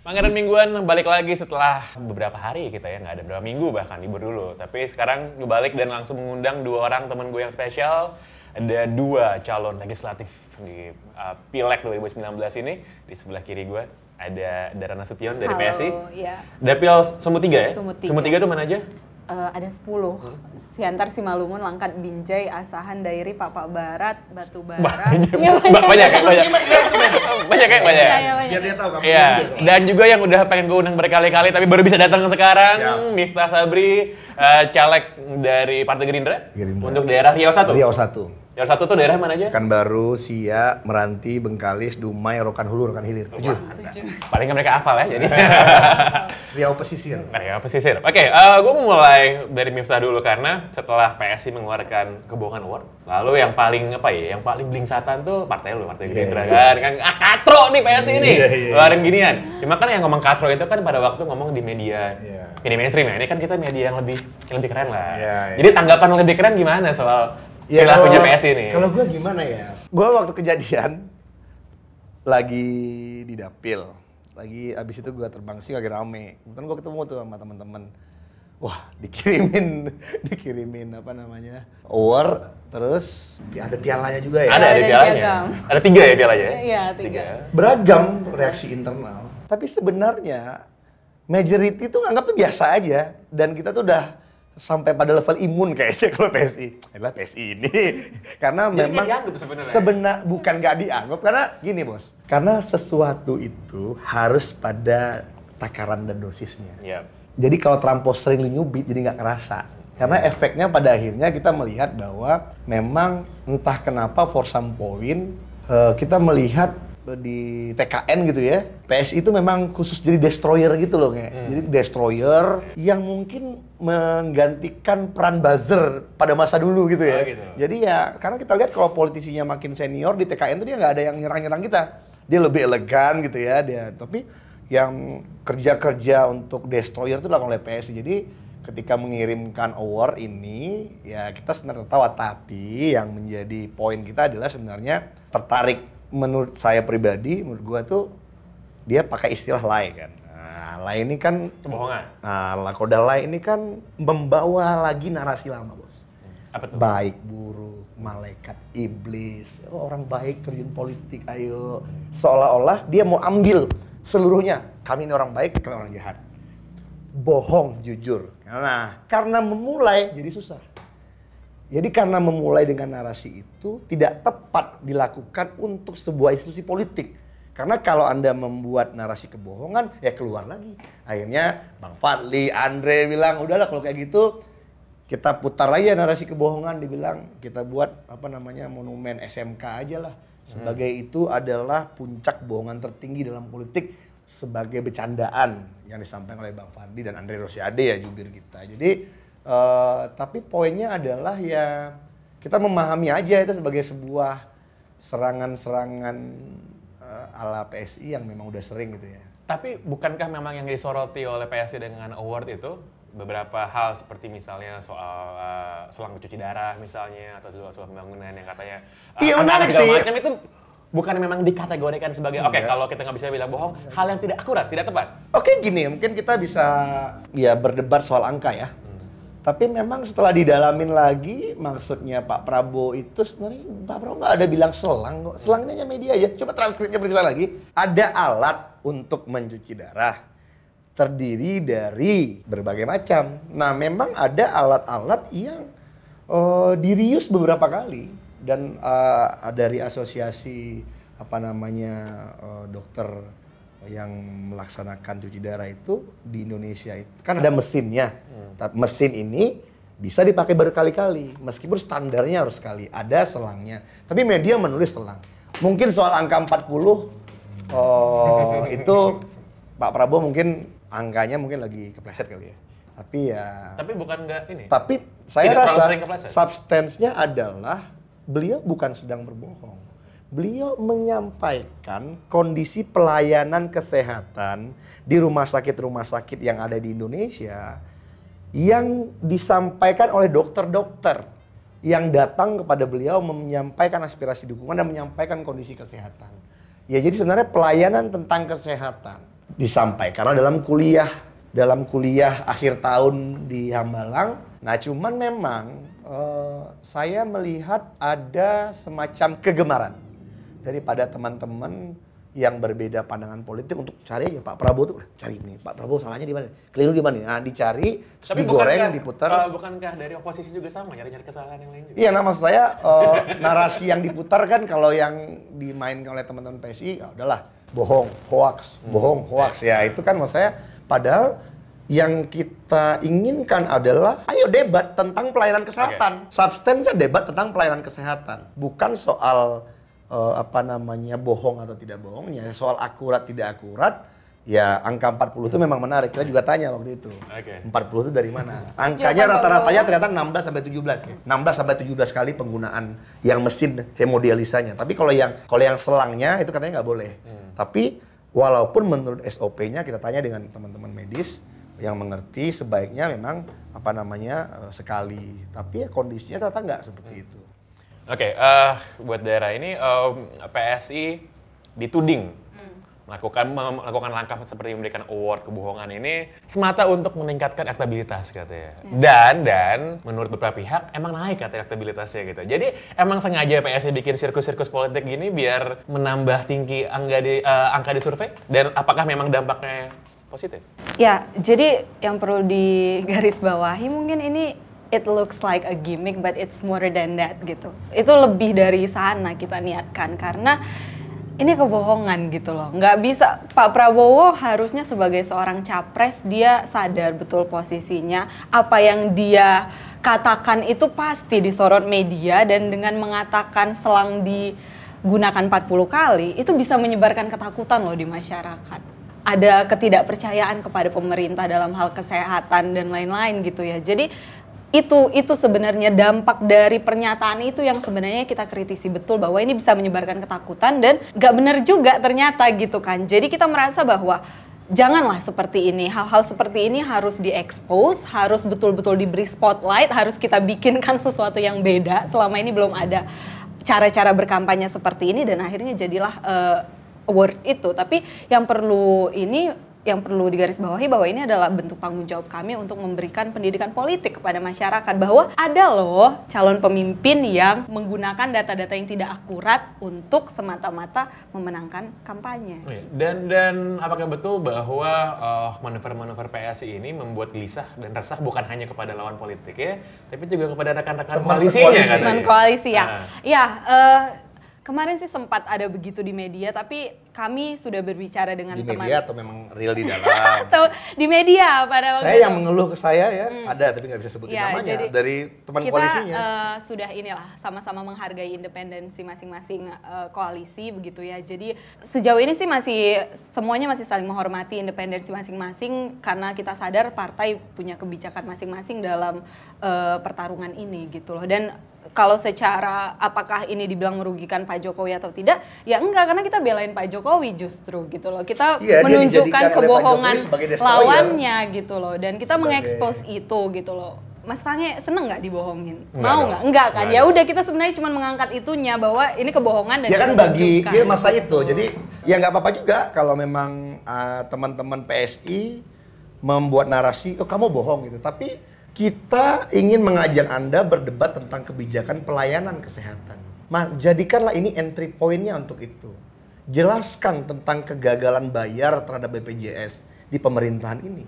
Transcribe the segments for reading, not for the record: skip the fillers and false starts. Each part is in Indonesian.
Pangeran Mingguan balik lagi setelah beberapa hari kita ya, nggak ada berapa minggu bahkan libur dulu. Tapi sekarang gue balik dan langsung mengundang dua orang temen gue yang spesial. Ada dua calon legislatif di Pileg 2019 ini. Di sebelah kiri gue ada Dara Nasution dari PSI. Ya. Dapil Sumut 3 ya? Sumut 3 tuh mana aja? Ada 10. Siantar, Simalungun, Langkat, Binjai, Asahan, Dairi, Papak Barat, Batu Bara. Banyak. Banyak. Biar dia tahu kamu. Iya. Dan juga yang udah pengen gue undang berkali-kali tapi baru bisa datang sekarang, Miftah Sabri, caleg dari Partai Gerindra. Untuk daerah Riau 1. Riau 1. Riau 1 tuh daerah mana aja? Pekanbaru, Siak, Meranti, Bengkalis, Dumai, Rokan Hulu, Rokan Hilir. 7. Paling nggak mereka hafal ya jadi. Riau pesisir. Riau pesisir. Oke, gue mau mulai dari Miftah dulu karena setelah PSI mengeluarkan Kebohongan Award, lalu yang paling yang paling blingsatan tuh partai lu, Partai Gerindra kan katro nih PSI ini, ngeluarin ginian. Cuma kan yang ngomong katro itu kan pada waktu ngomong di media, media mainstream ya. Ini kan kita media yang lebih keren lah. Jadi tanggapan yang lebih keren gimana soal perilakunya PSI ini? Kalau gue gimana ya? Gue waktu kejadian lagi di dapil, lagi abis itu gue terbang sih lagi rame. Kebetulan gue ketemu tuh sama teman-teman. Wah, dikirimin apa namanya? Award, terus ada pialanya juga ya? Ada pialanya. Ada 3 ya pialanya? Iya, 3. Beragam reaksi internal. Tapi sebenarnya majority tuh nganggap tuh biasa aja, dan kita tuh udah sampai pada level imun kayaknya kalau PSI. Adalah PSI ini. Karena jadi memang sebenarnya bukan nggak dianggap, karena gini bos. Karena sesuatu itu harus pada takaran dan dosisnya. Jadi kalau terlampau sering nyubit jadi nggak kerasa. Karena efeknya pada akhirnya kita melihat bahwa memang entah kenapa for some point kita melihat di TKN gitu ya, PSI itu memang khusus jadi destroyer gitu loh kayak. Jadi destroyer yang mungkin menggantikan peran buzzer pada masa dulu gitu ya. Gitu. Jadi ya karena kita lihat kalau politisinya makin senior di TKN itu dia nggak ada yang nyerang-nyerang kita. Dia lebih elegan gitu ya dia. Tapi yang kerja-kerja untuk destroyer itu dilakukan oleh PSI. Jadi ketika mengirimkan award ini ya kita sebenarnya tertawa, tapi yang menjadi poin kita adalah sebenarnya tertarik. Menurut saya pribadi, menurut gua tuh dia pakai istilah lie kan. Nah, lie ini kan kebohongan. Nah, koda lie ini kan membawa lagi narasi lama, bos. Apa tuh? Baik, buruk, malaikat, iblis, orang baik terjun politik, ayo. Seolah-olah dia mau ambil seluruhnya. Kami ini orang baik, kalian orang jahat. Bohong, jujur. Nah, karena memulai jadi susah. Jadi karena memulai dengan narasi itu tidak tepat dilakukan untuk sebuah institusi politik. Karena kalau Anda membuat narasi kebohongan, ya keluar lagi. Akhirnya Bang Fadli, Andre bilang, udahlah kalau kayak gitu, kita putar aja narasi kebohongan, dibilang kita buat monumen SMK aja lah. Sebagai itu adalah puncak kebohongan tertinggi dalam politik sebagai bercandaan yang disampaikan oleh Bang Fadli dan Andre Rosiade ya jubir kita. Jadi tapi poinnya adalah ya kita memahami aja itu sebagai sebuah serangan-serangan ala PSI yang memang udah sering gitu ya. Tapi bukankah memang yang disoroti oleh PSI dengan award itu beberapa hal seperti misalnya soal selang cuci darah misalnya, atau soal pembangunan yang katanya menarik sih. Macam itu bukan memang dikategorikan sebagai kalau kita nggak bisa bilang bohong, hal yang tidak akurat, tidak tepat. Gini, mungkin kita bisa ya berdebat soal angka ya. Tapi memang setelah didalamin lagi, maksudnya Pak Prabowo itu sebenarnya Pak Prabowo nggak ada bilang selang kok. Selangnya media aja. Coba transkripnya periksa lagi. Ada alat untuk mencuci darah. Terdiri dari berbagai macam. Nah memang ada alat-alat yang dirius beberapa kali. Dan dari asosiasi dokter yang melaksanakan cuci darah itu di Indonesia itu kan ada mesinnya. Mesin ini bisa dipakai berkali-kali meskipun standarnya harus sekali, ada selangnya. Tapi media menulis selang. Mungkin soal angka 40 itu Pak Prabowo mungkin angkanya mungkin lagi kepleset kali ya. Tapi bukan enggak ini. Tapi saya rasa substansinya adalah beliau bukan sedang berbohong. Beliau menyampaikan kondisi pelayanan kesehatan di rumah sakit yang ada di Indonesia yang disampaikan oleh dokter-dokter yang datang kepada beliau menyampaikan aspirasi dukungan dan menyampaikan kondisi kesehatan. Ya jadi sebenarnya pelayanan tentang kesehatan. disampaikan karena dalam kuliah akhir tahun di Hambalang. Nah, cuman memang saya melihat ada semacam kegemaran daripada teman-teman yang berbeda pandangan politik untuk cari aja Pak Prabowo tuh cari nih Pak Prabowo salahnya di mana, keliru di mana. Nah, dicari terus digoreng, diputar. Bukankah dari oposisi juga sama nyari-nyari kesalahan yang lain juga? Iya, nah maksud saya narasi yang diputar kan kalau yang dimainkan oleh teman-teman PSI, ya udahlah bohong, hoax, ya itu kan maksud saya. Padahal yang kita inginkan adalah ayo debat tentang pelayanan kesehatan. Substansinya debat tentang pelayanan kesehatan, bukan soal bohong atau tidak bohongnya, soal akurat tidak akurat. Ya, angka 40 itu memang menarik. Kita juga tanya waktu itu. 40 itu dari mana? Angkanya rata-ratanya ternyata 16 sampai 17 ya. 16 sampai 17 kali penggunaan yang mesin hemodialisanya. Tapi kalau yang selangnya itu katanya nggak boleh. Tapi walaupun menurut SOP-nya kita tanya dengan teman-teman medis yang mengerti, sebaiknya memang sekali. Tapi ya kondisinya ternyata nggak seperti itu. Oke, buat daerah ini PSI dituding melakukan langkah seperti memberikan award kebohongan ini semata untuk meningkatkan elektabilitas katanya. Dan menurut beberapa pihak emang naik katanya elektabilitasnya gitu. Jadi emang sengaja PSI bikin sirkus-sirkus politik gini biar menambah tinggi angka di survei, dan apakah memang dampaknya positif? Ya, jadi yang perlu digarisbawahi mungkin ini it looks like a gimmick but it's more than that gitu. Itu lebih dari sana kita niatkan karena ini kebohongan gitu loh. Nggak bisa, Pak Prabowo harusnya sebagai seorang capres dia sadar betul posisinya. Apa yang dia katakan itu pasti disorot media, dan dengan mengatakan selang digunakan 40 kali itu bisa menyebarkan ketakutan loh di masyarakat. Ada ketidakpercayaan kepada pemerintah dalam hal kesehatan dan lain-lain gitu ya. Jadi itu sebenarnya dampak dari pernyataan itu yang sebenarnya kita kritisi betul, bahwa ini bisa menyebarkan ketakutan dan nggak benar juga ternyata gitu kan. Jadi kita merasa bahwa janganlah seperti ini, hal-hal seperti ini harus diekspos, harus betul-betul diberi spotlight, harus kita bikinkan sesuatu yang beda. Selama ini belum ada cara-cara berkampanye seperti ini dan akhirnya jadilah award itu. Tapi yang perlu digarisbawahi bahwa ini adalah bentuk tanggung jawab kami untuk memberikan pendidikan politik kepada masyarakat bahwa ada loh calon pemimpin yang menggunakan data-data yang tidak akurat untuk semata-mata memenangkan kampanye. Dan apakah betul bahwa manuver-manuver PSI ini membuat gelisah dan resah bukan hanya kepada lawan politik ya, tapi juga kepada rekan-rekan koalisinya katanya? Teman koalisi ya. Ya, kemarin sih sempat ada begitu di media, tapi kami sudah berbicara dengan teman. Di media atau memang real di dalam? Atau di media pada waktu saya yang mengeluh ke saya ya, ada tapi nggak bisa sebutin namanya, jadi dari teman koalisinya. Kita sudah sama-sama menghargai independensi masing-masing koalisi begitu ya. Jadi sejauh ini sih semuanya masih saling menghormati independensi masing-masing karena kita sadar partai punya kebijakan masing-masing dalam pertarungan ini gitu loh. Dan kalau secara apakah ini dibilang merugikan Pak Jokowi atau tidak, ya enggak, karena kita belain Pak Jokowi justru gitu loh. Kita menunjukkan kebohongan lawannya gitu loh, dan kita mengekspos itu gitu loh. Mas Pange seneng nggak dibohongin? Mau nggak? Enggak kan? Ya udah, kita sebenarnya cuma mengangkat itunya bahwa ini kebohongan dan ya kan bagi dia masa itu. Jadi ya nggak apa-apa juga kalau memang teman-teman PSI membuat narasi, oh kamu bohong gitu. Tapi kita ingin mengajak Anda berdebat tentang kebijakan pelayanan kesehatan. Jadikanlah ini entry point-nya untuk itu. Jelaskan tentang kegagalan bayar terhadap BPJS di pemerintahan ini.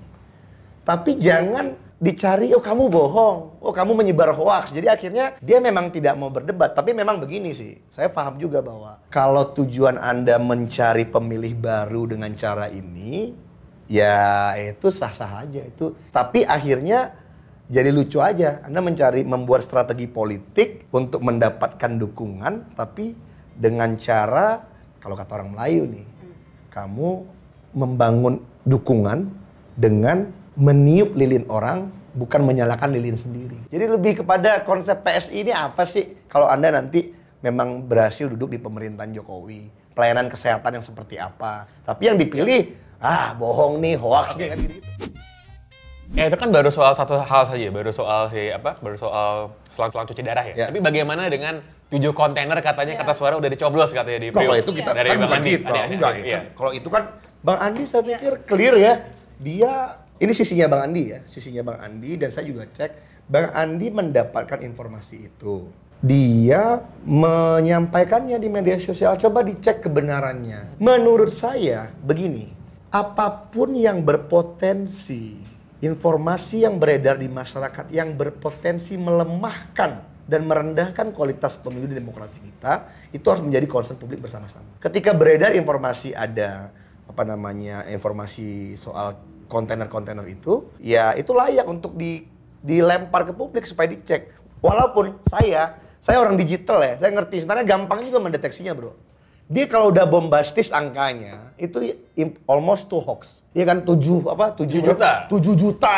Tapi jangan dicari, oh kamu bohong, oh kamu menyebar hoaks. Jadi akhirnya dia memang tidak mau berdebat. Tapi memang begini sih, saya paham juga bahwa kalau tujuan Anda mencari pemilih baru dengan cara ini, ya itu sah-sah aja itu. Tapi akhirnya jadi lucu aja, Anda membuat strategi politik untuk mendapatkan dukungan, tapi dengan cara, kalau kata orang Melayu nih, kamu membangun dukungan dengan meniup lilin orang, bukan menyalakan lilin sendiri. Jadi lebih kepada konsep PSI ini apa sih? Kalau Anda nanti memang berhasil duduk di pemerintahan Jokowi, pelayanan kesehatan yang seperti apa? Tapi yang dipilih, bohong nih, hoax nih kan gitu. Ya itu kan baru soal satu hal saja, baru soal selang cuci darah ya. Tapi bagaimana dengan 7 kontainer katanya kertas suara udah dicoblos katanya di Kalau itu kita dari kan Bang bukan Andi. kita, enggak. Kalau itu kan Bang Andi saya pikir clear ya. Dia, ini sisinya Bang Andi ya, sisinya Bang Andi dan saya juga cek. Bang Andi mendapatkan informasi itu. Dia menyampaikannya di media sosial, coba dicek kebenarannya. Menurut saya begini, apapun yang berpotensi, informasi yang beredar di masyarakat yang berpotensi melemahkan dan merendahkan kualitas pemilu di demokrasi kita, itu harus menjadi concern publik bersama-sama. Ketika beredar informasi ada informasi soal kontainer-kontainer itu, ya itu layak untuk dilempar ke publik supaya dicek. Walaupun saya orang digital ya, saya ngerti sebenarnya gampang juga mendeteksinya, bro. Dia kalau udah bombastis angkanya, itu almost to hoax. Iya kan 7 juta. 7 juta.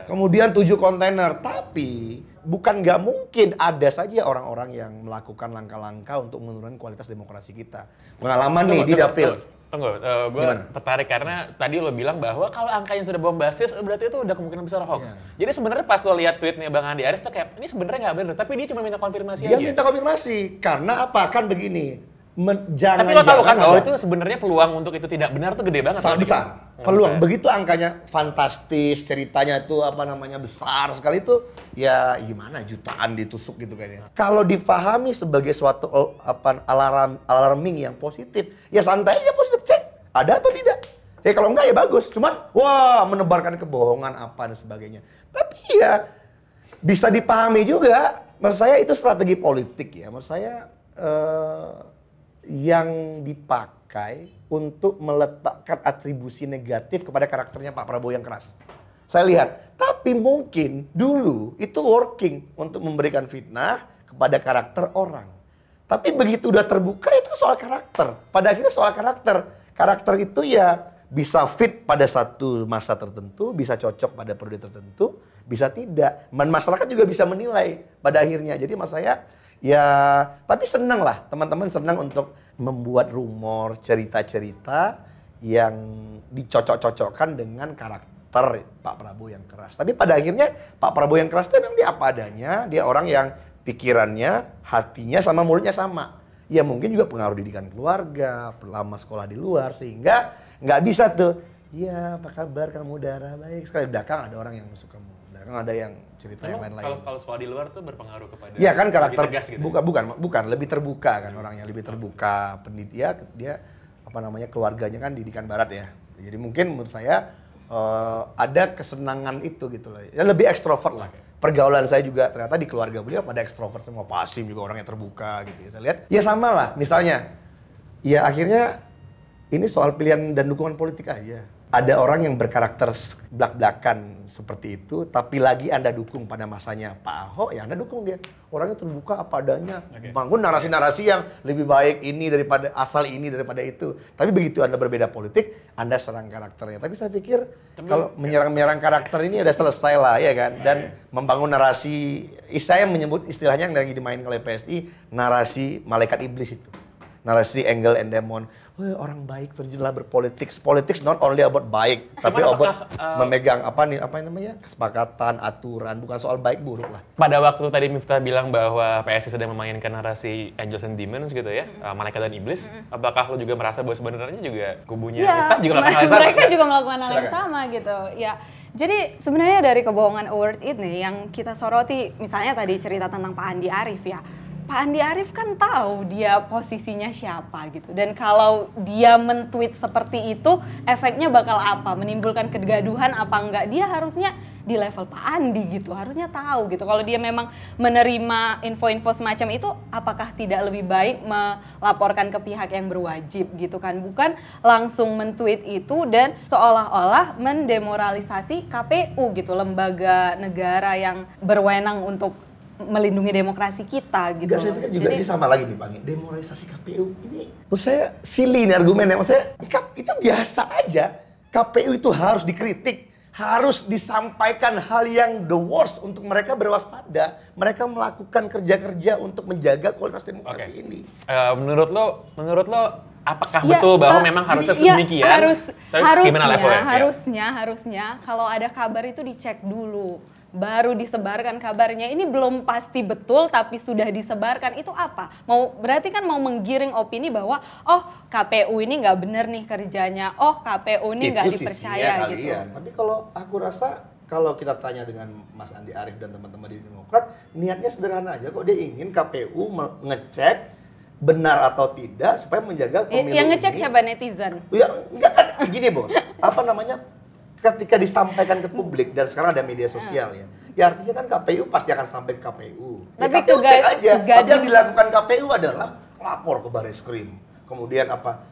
Kemudian 7 kontainer. Tapi bukan nggak mungkin ada saja orang-orang yang melakukan langkah-langkah untuk menurunkan kualitas demokrasi kita. Pengalaman nih di dapil. Tunggu, gue tertarik karena tadi lo bilang bahwa kalau angkanya sudah bombastis berarti itu udah kemungkinan besar hoax. Jadi sebenarnya pas lo lihat tweetnya Bang Andi Arief tuh kayak ini sebenarnya nggak benar, tapi dia cuma minta konfirmasi aja. Dia minta konfirmasi karena apa? Kan begini. Tapi lo tahu kan bahwa itu sebenarnya peluang untuk itu tidak benar tuh gede banget. Sangat besar. Peluang begitu angkanya fantastis, ceritanya itu besar sekali itu ya gimana jutaan ditusuk gitu kayaknya. Kalau dipahami sebagai suatu alarming yang positif, ya santai aja positif cek ada atau tidak. Ya kalau enggak ya bagus. Cuman wah menebarkan kebohongan apa dan sebagainya. Tapi ya bisa dipahami juga. Maksud saya itu strategi politik ya. Maksud saya yang dipakai untuk meletakkan atribusi negatif kepada karakternya Pak Prabowo yang keras. Saya lihat, tapi mungkin dulu itu working untuk memberikan fitnah kepada karakter orang. Tapi begitu udah terbuka itu soal karakter. Pada akhirnya soal karakter. Karakter itu ya bisa fit pada satu masa tertentu, bisa cocok pada periode tertentu, bisa tidak. Masyarakat juga bisa menilai pada akhirnya. Jadi mas saya ya, tapi senang lah, teman-teman senang untuk membuat rumor, cerita-cerita yang dicocok-cocokkan dengan karakter Pak Prabowo yang keras. Tapi pada akhirnya Pak Prabowo yang keras itu memang dia apa adanya, dia orang yang pikirannya, hatinya sama mulutnya sama. Ya mungkin juga pengaruh didikan keluarga, lama sekolah di luar, sehingga nggak bisa tuh, ya apa kabar kamu Dara, baik sekali. Belakang ada orang yang suka kamu. Kan ada yang cerita yang lain-lain. Kalau sekolah di luar tuh berpengaruh kepada ya kan karakter tegas gitu. Bukan lebih terbuka kan orangnya, lebih terbuka, pendidik dia keluarganya kan didikan barat ya. Jadi mungkin menurut saya ada kesenangan itu gitu loh. Ya lebih ekstrovert lah. Pergaulan saya juga ternyata di keluarga beliau pada ekstrovert semua, Pasim juga orangnya terbuka gitu ya. Saya lihat ya sama lah misalnya. Ya akhirnya ini soal pilihan dan dukungan politik aja. Ada orang yang berkarakter belak-belakan seperti itu, tapi lagi Anda dukung pada masanya Pak Ahok, ya Anda dukung dia. Orangnya terbuka apa adanya, bangun narasi-narasi yang lebih baik ini daripada itu. Tapi begitu Anda berbeda politik, Anda serang karakternya. Tapi saya pikir kalau menyerang karakter ini udah selesai lah ya kan. Dan membangun narasi, saya menyebut istilahnya yang lagi dimain oleh PSI, narasi malaikat iblis itu. Narasi Angel and Demon. Orang baik terjunlah berpolitik. Politics not only about baik, tapi about memegang kesepakatan, aturan, bukan soal baik buruk lah. Pada waktu tadi Miftah bilang bahwa PSI sedang memainkan narasi Angels and Demons gitu ya, malaikat dan iblis, apakah lo juga merasa bahwa sebenarnya juga kubunya Miftah juga melakukan hal yang sama? Mereka juga melakukan hal yang sama gitu. Ya. Jadi sebenarnya dari kebohongan award ini yang kita soroti, misalnya tadi cerita tentang Pak Andi Arief ya. Pak Andi Arief kan tahu dia posisinya siapa gitu. Dan kalau dia men-tweet seperti itu, efeknya bakal apa? Menimbulkan kegaduhan apa enggak? Dia harusnya di level Pak Andi gitu, harusnya tahu gitu. Kalau dia memang menerima info-info semacam itu, apakah tidak lebih baik melaporkan ke pihak yang berwajib gitu kan? Bukan langsung men-tweet itu dan seolah-olah mendemoralisasi KPU gitu, lembaga negara yang berwenang untuk melindungi demokrasi kita gitu. Saya pikir juga ini sama lagi nih Bang, demoralisasi KPU ini menurut saya silly nih argumennya. Maksud saya itu biasa aja. KPU itu harus dikritik, harus disampaikan hal yang the worst untuk mereka berwaspada. Mereka melakukan kerja-kerja untuk menjaga kualitas demokrasi ini. Menurut lo apakah betul bahwa memang harusnya sedemikian? Harusnya kalau ada kabar itu dicek dulu. baru disebarkan kabarnya. Ini belum pasti betul tapi sudah disebarkan. Itu apa? Berarti kan mau menggiring opini bahwa oh KPU ini nggak bener nih kerjanya. Oh KPU ini nggak dipercaya gitu. Tapi kalau aku rasa kalau kita tanya dengan Mas Andi Arief dan teman-teman di Demokrat, niatnya sederhana aja kok. Dia ingin KPU ngecek benar atau tidak supaya menjaga pemilu yang ngecek ini. siapa, netizen? Ya enggak kan gini Bos. Apa namanya? Ketika disampaikan ke publik dan sekarang ada media sosial ya. Ya artinya kan KPU pasti akan sampai ke KPU. Tapi KPU cek aja. Tapi yang dilakukan KPU adalah lapor ke Barreskrim. Kemudian apa?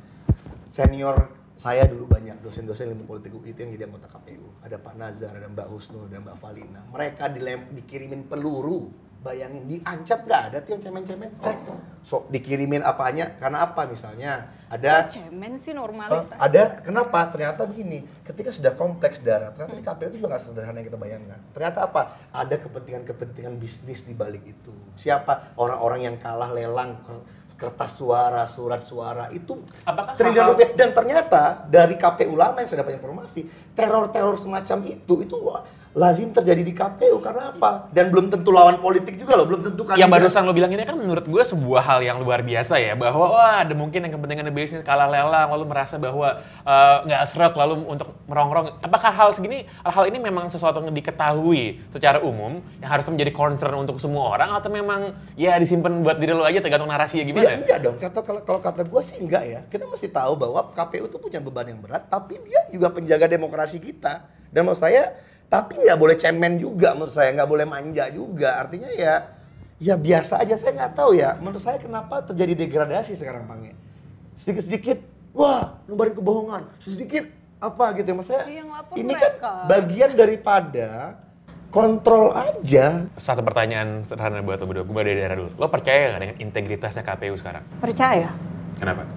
Senior saya dulu banyak dosen-dosen ilmu politik UIT yang jadi anggota KPU. Ada Pak Nazar, ada Mbak Husnul, ada Mbak Valina. Mereka dikirimin peluru. Bayangin, diancam nggak ada tuh yang cemen-cemen. Cek. So, dikirimin apanya? Karena apa misalnya? Ada cemen sih normalis. Ada, kenapa? Ternyata begini, ketika sudah kompleks darah, ternyata di KPU itu juga nggak sederhana yang kita bayangkan. Ternyata apa? Ada kepentingan-kepentingan bisnis di balik itu. Siapa? Orang-orang yang kalah lelang kertas suara, surat suara itu triliun rupiah. Dan ternyata dari KPU lama yang saya dapat informasi, teror-teror semacam itu lazim terjadi di KPU. Karena apa? Dan belum tentu lawan politik juga loh, belum tentu kandidat. Yang barusan lo bilang ini kan menurut gue sebuah hal yang luar biasa ya, bahwa wah ada mungkin yang kepentingan bisnis kalah lelang lalu merasa bahwa nggak srek lalu untuk merongrong. Apakah hal ini memang sesuatu yang diketahui secara umum yang harus menjadi concern untuk semua orang, atau memang ya disimpan buat diri lo aja tergantung narasinya gimana? Ya, enggak dong. Kalau kata gue sih enggak ya. Kita mesti tahu bahwa KPU itu punya beban yang berat, tapi dia juga penjaga demokrasi kita. Dan menurut saya, tapi nggak boleh cemen juga menurut saya, nggak boleh manja juga. Artinya ya biasa aja. Saya nggak tahu ya. Menurut saya kenapa terjadi degradasi sekarang, Pange. Sedikit-sedikit, wah, nyebarin kebohongan. Sedikit apa gitu ya, Mas saya. Ini mereka kan bagian daripada kontrol aja. Satu pertanyaan sederhana buat lo berdua. Gue dari daerah dulu. Lo percaya nggak dengan integritasnya KPU sekarang? Percaya. Kenapa?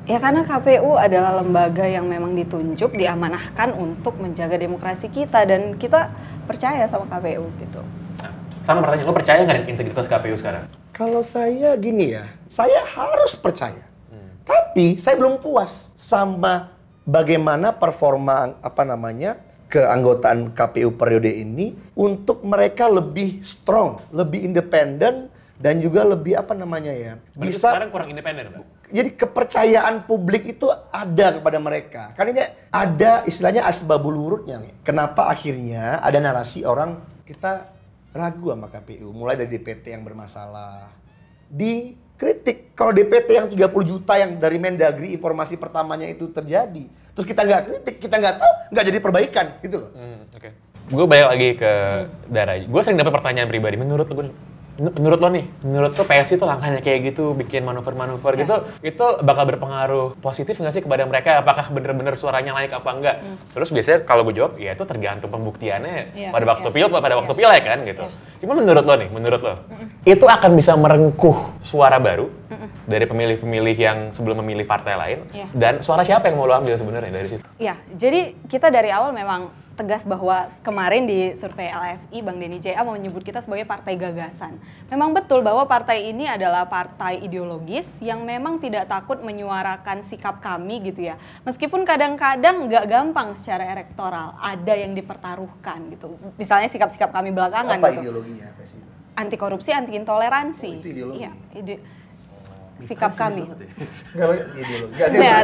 Ya karena KPU adalah lembaga yang memang ditunjuk, diamanahkan untuk menjaga demokrasi kita, dan kita percaya sama KPU gitu. Nah, sama pertanyaan, lo percaya nggak dengan integritas KPU sekarang? Kalau saya gini ya, saya harus percaya. Tapi saya belum puas sama bagaimana performa keanggotaan KPU periode ini untuk mereka lebih strong, lebih independen, dan juga lebih bisa sekarang kurang independen, Pak. Jadi kepercayaan publik itu ada kepada mereka. Kan ini ada istilahnya asbabul wurudnya nih. Kenapa akhirnya ada narasi orang kita ragu sama KPU, mulai dari DPT yang bermasalah, dikritik. Kalau DPT yang 30 juta yang dari Mendagri informasi pertamanya itu terjadi, terus kita nggak kritik, kita nggak tahu, nggak jadi perbaikan gitu loh. Oke. Gue balik lagi ke Dara. Gue sering dapat pertanyaan pribadi, menurut lo nih, menurut lo PSI itu langkahnya kayak gitu, bikin manuver-manuver gitu, itu bakal berpengaruh positif nggak sih kepada mereka? Apakah bener-bener suaranya naik apa enggak? Terus biasanya kalau gue jawab, ya itu tergantung pembuktiannya pada waktu pileg kan gitu. Cuma menurut lo itu akan bisa merengkuh suara baru dari pemilih-pemilih yang sebelum memilih partai lain, dan suara siapa yang mau lo ambil sebenarnya dari situ? Iya, jadi kita dari awal memang tegas bahwa kemarin di survei LSI, Bang Denny J.A. mau menyebut kita sebagai partai gagasan. Memang betul bahwa partai ini adalah partai ideologis yang memang tidak takut menyuarakan sikap kami gitu ya. Meskipun kadang-kadang nggak gampang secara elektoral, ada yang dipertaruhkan gitu. Misalnya sikap-sikap kami belakangan. Apa gitu. ideologinya? Anti korupsi, anti intoleransi. Itu ideologi? Iya, sikap kami.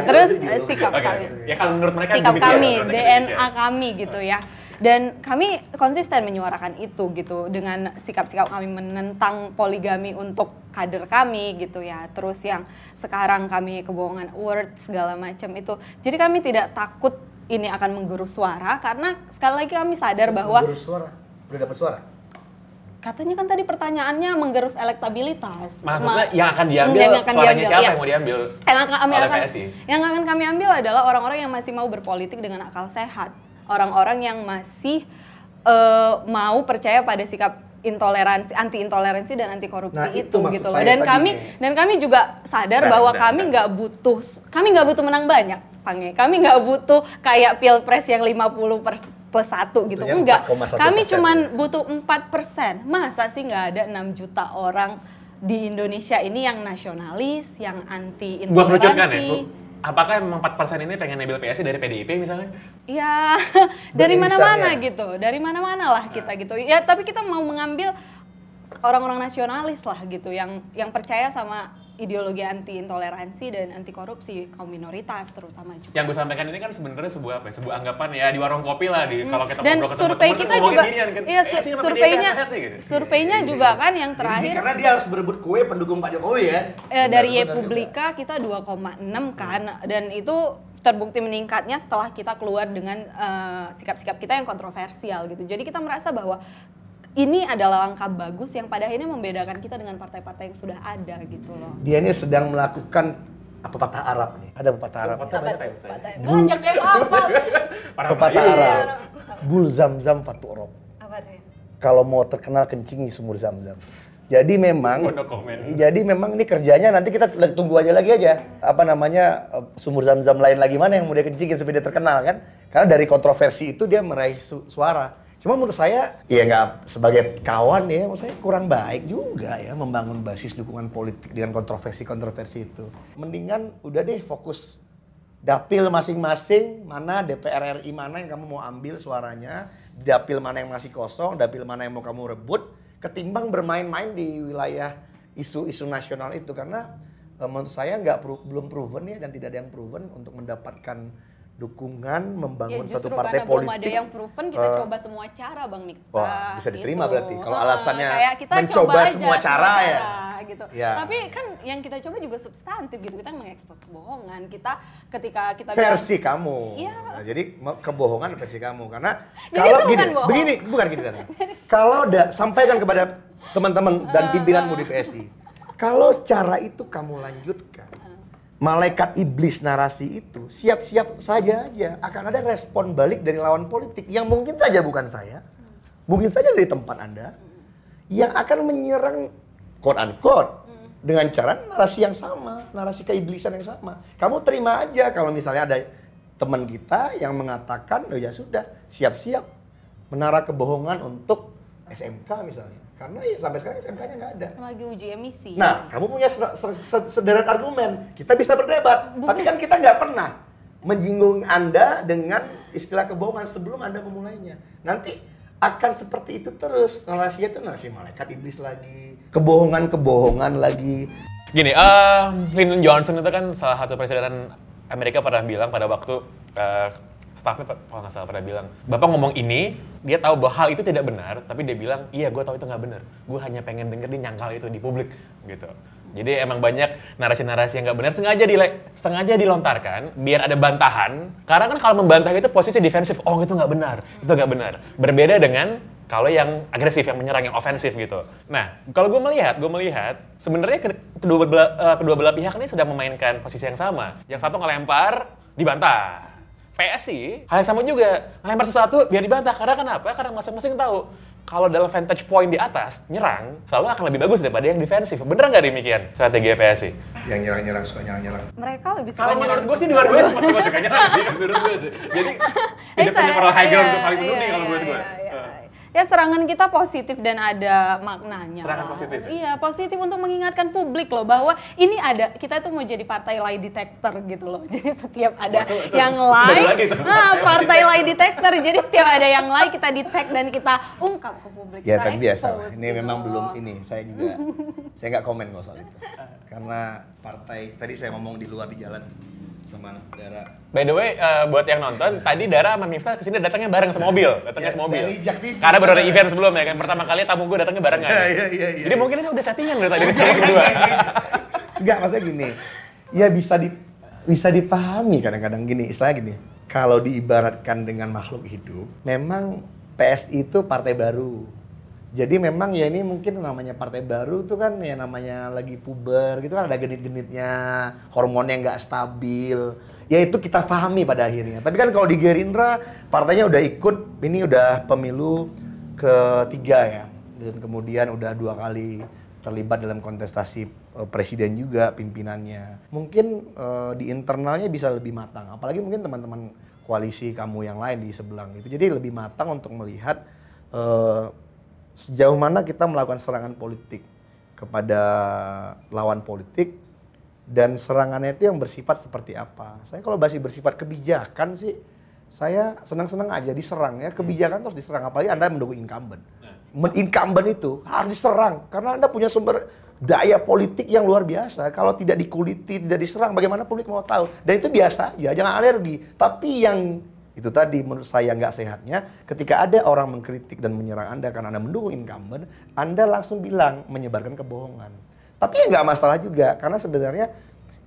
Terus sikap kami. Ya kalau menurut mereka sikap demikian, kami, DNA kami gitu ya. Dan kami konsisten menyuarakan itu gitu dengan sikap-sikap kami menentang poligami untuk kader kami gitu ya. Terus yang sekarang kami kebohongan award segala macam itu. Jadi kami tidak takut ini akan menggerus suara karena sekali lagi kami sadar bahwa menggerus suara, udah dapat suara. Katanya kan tadi pertanyaannya menggerus elektabilitas. Maksudnya yang akan diambil, suaranya siapa yang mau diambil oleh PSI? Yang akan kami ambil adalah orang-orang yang masih mau berpolitik dengan akal sehat. Orang-orang yang masih mau percaya pada sikap intoleransi, anti intoleransi dan anti korupsi itu gitu loh. Dan kami juga sadar bahwa kami nggak butuh menang banyak, Pange. Kami nggak butuh kayak pilpres yang 50+1 gitu. Enggak. Kami cuman butuh 4%. Masa sih nggak ada 6 juta orang di Indonesia ini yang nasionalis, yang anti intoleransi. Gua kerucutkan ya. apakah memang 4% ini pengen ngambil PSI dari PDIP misalnya? Ya, dari mana-mana Beririsannya. gitu, dari mana-mana lah kita gitu. Ya, tapi kita mau mengambil orang-orang nasionalis lah gitu, yang percaya sama ideologi anti intoleransi dan anti korupsi kaum minoritas terutama juga. Yang gue sampaikan ini kan sebenarnya sebuah apa ya? Sebuah anggapan ya di warung kopi lah kalau kita Dan ngobrol ketemu survei temen, kita ngomongin juga, ginian kan. iya PSI sama surveinya, PDIP hati-hati gitu. surveinya juga kan yang Jadi, terakhir. karena dia harus berebut kue pendukung Pak Jokowi ya. Dari Benar Republika kita 2,6 kan, dan itu terbukti meningkatnya setelah kita keluar dengan sikap-sikap kita yang kontroversial gitu. Jadi kita merasa bahwa ini adalah langkah bagus yang pada akhirnya membedakan kita dengan partai-partai yang sudah ada gitu loh. Dia ini sedang melakukan pepatah Arab nih. Ada pepatah Arab. Pepatah Apa? banyak ya, Ustaz? Banyak yang apa? Pepatah Iya. Arab. Bul zam-zam fatu'rob. Apa tuh? Kalau mau terkenal kencingi sumur zam-zam. Jadi memang, No comment. jadi memang ini kerjanya nanti kita tunggu aja lagi aja. Apa namanya, sumur zam-zam lain lagi mana yang mau dia kencingin supaya dia terkenal kan? Karena dari kontroversi itu dia meraih suara. Cuma menurut saya, ya nggak sebagai kawan ya, menurut saya kurang baik juga ya membangun basis dukungan politik dengan kontroversi-kontroversi itu. Mendingan udah deh fokus dapil masing-masing, mana DPR RI mana yang kamu mau ambil suaranya, dapil mana yang masih kosong, dapil mana yang mau kamu rebut, ketimbang bermain-main di wilayah isu-isu nasional itu. Karena menurut saya belum proven ya, dan tidak ada yang proven untuk mendapatkan dukungan membangun suatu partai karena politik. belum ada yang proven, kita coba semua cara Bang Miftah. Wah, bisa diterima gitu. berarti. Kalau alasannya kayak kita mencoba coba aja semua cara ya. gitu. Ya. Tapi kan yang kita coba juga substantif gitu. Kita mengekspos kebohongan. Ketika kita Versi kamu. Iya. Nah, jadi kebohongan versi kamu. Karena Jadi kalau itu gini, bukan bohong. begini, bukan gini kan. Kalau sampaikan kepada teman-teman dan pimpinanmu di PSI. Kalau cara itu kamu lanjutkan, malaikat iblis narasi itu siap-siap saja akan ada respon balik dari lawan politik yang mungkin saja bukan saya, mungkin saja dari tempat Anda, yang akan menyerang quote unquote dengan cara narasi yang sama, narasi keiblisan yang sama. Kamu terima aja kalau misalnya ada teman kita yang mengatakan, oh ya sudah, siap-siap menara kebohongan untuk SMK misalnya. Karena ya sampai sekarang SMK-nya nggak ada. lagi uji emisi. Nah, kamu punya sederet argumen. Kita bisa berdebat. Tapi kan kita nggak pernah menyinggung Anda dengan istilah kebohongan sebelum Anda memulainya. Nanti akan seperti itu terus. Narasinya itu narasi malaikat iblis lagi. Kebohongan lagi. Gini, Lyndon Johnson itu kan salah satu presiden Amerika pernah bilang pada waktu staffnya kalau nggak salah pernah bilang, Bapak ngomong ini, dia tahu bahwa hal itu tidak benar, tapi dia bilang, iya gue tahu itu nggak benar. Gue hanya pengen denger dia nyangkal itu di publik, gitu. Jadi emang banyak narasi-narasi yang nggak benar sengaja dilontarkan biar ada bantahan. Karena kan kalau membantah itu posisi defensif, oh itu nggak benar, itu nggak benar. Berbeda dengan kalau yang agresif, yang menyerang, yang ofensif gitu. Nah, kalau gue melihat sebenarnya kedua belah pihak ini sedang memainkan posisi yang sama. Yang satu ngelempar, dibantah. PSI hal yang sama juga, ngelempar sesuatu biar dibantah. Karena kenapa? Karena masing-masing tahu kalau dalam vantage point di atas, nyerang selalu akan lebih bagus daripada yang defensif. Bener nggak demikian strategi PSI? Yang nyerang-nyerang, suka nyerang-nyerang. Mereka lebih suka Kalau menurut gue sih dua-duanya sama suka nyerang. Menurut gue sih. Jadi tidak punya moral high ground untuk saling menuding kalau menurut gue. Ya serangan kita positif dan ada maknanya. Serangan lah. positif ya? Iya, positif untuk mengingatkan publik loh bahwa ini ada, kita itu mau jadi partai lie detector gitu loh. Jadi setiap ada Itu yang baru lie, lagi tuh, partai lie detector. Jadi setiap ada yang lie kita detect dan kita ungkap ke publik. Ya kita tapi biasa lah, expose ini gitu memang loh. belum ini, saya nggak komen kok soal itu. Karena partai, tadi saya ngomong di luar di jalan sama Dara. By the way, buat yang nonton, tadi Dara sama Miftah kesini datangnya bareng semobil, Ya, dari Jak TV. Karena baru ada event sebelumnya kan, pertama kali tamu gue datangnya barengan. Iya. Jadi mungkin itu udah settingan dari tadi berdua. Enggak, maksudnya gini. Ya bisa dipahami kadang-kadang gini, istilahnya gini. Kalau diibaratkan dengan makhluk hidup, memang PSI itu partai baru. Jadi memang ya ini mungkin namanya partai baru tuh kan ya namanya lagi puber gitu kan, ada genit-genitnya, hormonnya nggak stabil. Ya itu kita pahami pada akhirnya. Tapi kan kalau di Gerindra partainya udah ikut, ini udah pemilu ketiga ya. Dan kemudian udah 2 kali terlibat dalam kontestasi presiden juga pimpinannya. Mungkin di internalnya bisa lebih matang. Apalagi mungkin teman-teman koalisi kamu yang lain di sebelah itu. Jadi lebih matang untuk melihat sejauh mana kita melakukan serangan politik kepada lawan politik Dan serangannya itu yang bersifat seperti apa. Saya kalau masih bersifat kebijakan sih, saya senang-senang aja diserang ya. Kebijakan terus diserang, apalagi Anda mendukung incumbent. Incumbent itu harus diserang, karena Anda punya sumber daya politik yang luar biasa. Kalau tidak dikuliti, tidak diserang, bagaimana publik mau tahu? Dan itu biasa aja, jangan alergi. Tapi yang itu tadi menurut saya nggak sehatnya, ketika ada orang mengkritik dan menyerang Anda karena Anda mendukung incumbent, Anda langsung bilang menyebarkan kebohongan. Tapi ya nggak masalah juga, karena sebenarnya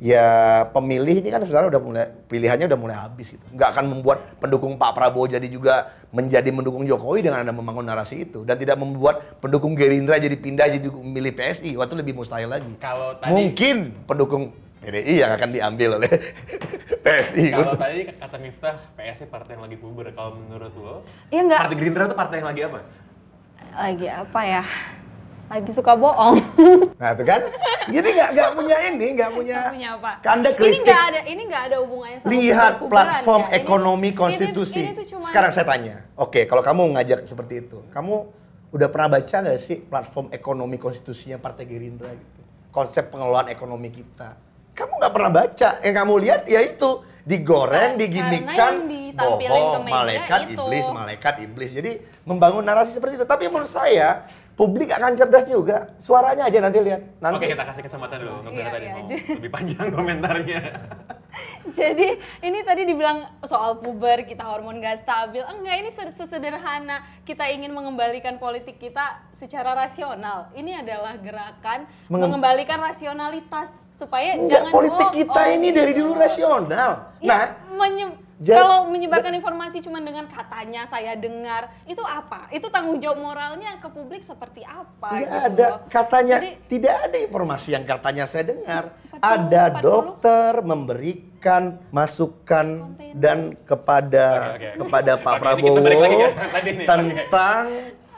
ya pemilih ini kan sebenarnya udah mulai, pilihannya udah mulai habis gitu. Nggak akan membuat pendukung Pak Prabowo jadi juga menjadi mendukung Jokowi dengan Anda membangun narasi itu. Dan tidak membuat pendukung Gerindra jadi pindah jadi memilih PSI, waktu lebih mustahil lagi. Kalau tadi, mungkin pendukung PDI yang akan diambil oleh PSI. kalau tadi kata Miftah, PSI partai yang lagi puber. Kalau menurut lo, Iya nggak? partai Gerindra itu partai yang lagi apa? Lagi apa ya? Lagi suka bohong. Nah itu kan, jadi nggak punya ini, nggak punya. Nggak punya apa? Anda kritik. Ini nggak ada hubungannya sama Lihat puber-puberan platform ya. ekonomi konstitusi. Ini tuh cuman- Sekarang saya tanya, oke, kalau kamu ngajak seperti itu, kamu udah pernah baca nggak sih platform ekonomi konstitusinya Partai Gerindra gitu? Konsep pengelolaan ekonomi kita. Kamu nggak pernah baca, yang kamu lihat ya itu digoreng, Karena digimikkan, yang ditampilin ke bohong, media malaikat iblis. Jadi membangun narasi seperti itu. Tapi menurut saya publik akan cerdas juga. Suaranya aja nanti lihat. Nanti. Oke, kita kasih kesempatan dulu untuk Iya, Dara tadi iya. mau lebih panjang komentarnya. Jadi ini tadi dibilang soal puber, kita hormon gak stabil. Enggak, ini sesederhana. Kita ingin mengembalikan politik kita secara rasional. Ini adalah gerakan mengembalikan rasionalitas supaya Enggak, jangan politik kita bohong. ini dari dulu rasional. Ya, Nah, kalau menyebarkan informasi cuma dengan katanya saya dengar, itu apa? Itu tanggung jawab moralnya ke publik seperti apa? nggak gitu ada loh. katanya, Jadi, tidak ada informasi yang katanya saya dengar. 40, Ada 40. dokter memberikan masukan Konten. dan kepada Oke. kepada Pak Oke, ini Prabowo kita balik lagi ke tadi nih. tentang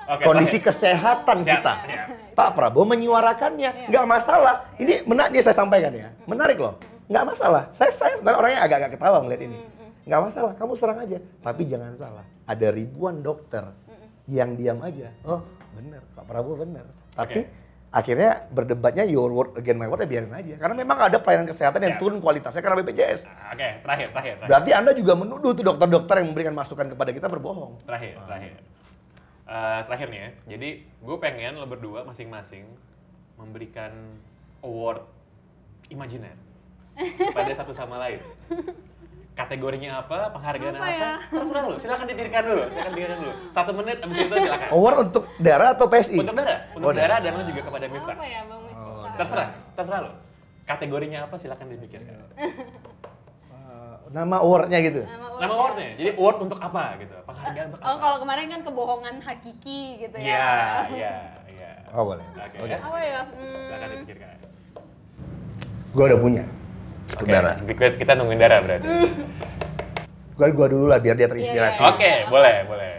Oke, kondisi terakhir. kesehatan Siap, kita. siap. Pak Prabowo menyuarakannya, nggak masalah. Ini menarik saya sampaikan ya, menarik loh. Nggak masalah. Saya sebenarnya orangnya agak-agak ketawa ngeliat ini. Nggak masalah, kamu serang aja. Tapi jangan salah, ada ribuan dokter yang diam aja. Oh, benar, Pak Prabowo benar. Tapi akhirnya berdebatnya your word against my word, ya biarin aja. Karena memang ada pelayanan kesehatan yang Siap. turun kualitasnya karena BPJS. Oke, terakhir. Berarti Anda juga menuduh tuh dokter-dokter yang memberikan masukan kepada kita berbohong. Terakhir. Terakhir nih ya. Jadi gue pengen lo berdua masing-masing memberikan award imajiner pada satu sama lain. Kategorinya apa, penghargaan Apa apa, ya? terserah lo. Silakan didirikan dulu. 1 menit, abis itu silakan. Award untuk Dara atau PSI? Untuk Dara, Dara. dan lo juga kepada Miftah. apa ya Bang Miftah? Terserah lo. Kategorinya apa silakan dipikirkan. Nama awardnya gitu. Nama awardnya, jadi award untuk apa gitu, penghargaan untuk Oh, apa? kalau kemarin kan kebohongan hakiki gitu ya. Iya. Oh boleh. Oke. Apa ya? Silakan dipikirkan. Gua udah punya. Untuk Oke, Dara. kita nungguin Dara berarti. Gua dulu lah biar dia terinspirasi. Iya, Oke, boleh.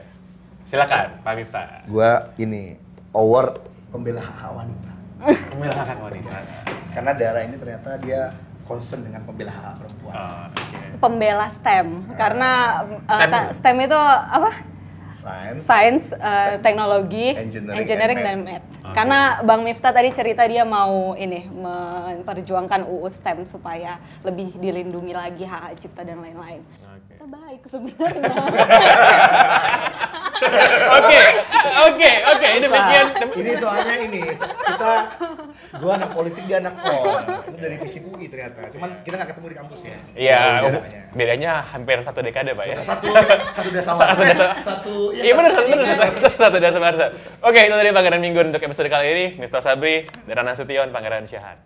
Silakan, Pak Miftah. Gua ini award pembela hak wanita. Pembela hak wanita. Karena Dara ini ternyata dia concern dengan pembela hak perempuan. Oh, oke. Pembela STEM karena STEM. STEM itu apa? Science. Teknologi, Engineering engineering and dan math. math. Oke. Karena Bang Miftah tadi cerita dia mau ini memperjuangkan UU STEM supaya lebih dilindungi lagi hak cipta dan lain-lain. Oke. Kita baik sebenarnya. Oke, ini demikian. Ini soalnya gua anak politik, dia anak kom. Itu dari FISIP UI ternyata. Cuman kita nggak ketemu di kampus ya. Iya, Jauh jaraknya. bedanya hampir 1 dekade, Pak ya. Satu dasar. Iya benar, satu dasar. Oke, itu tadi Pangeran Minggu untuk episode kali ini. Miftah Sabri dan Rana Sution, Pangeran Syahat.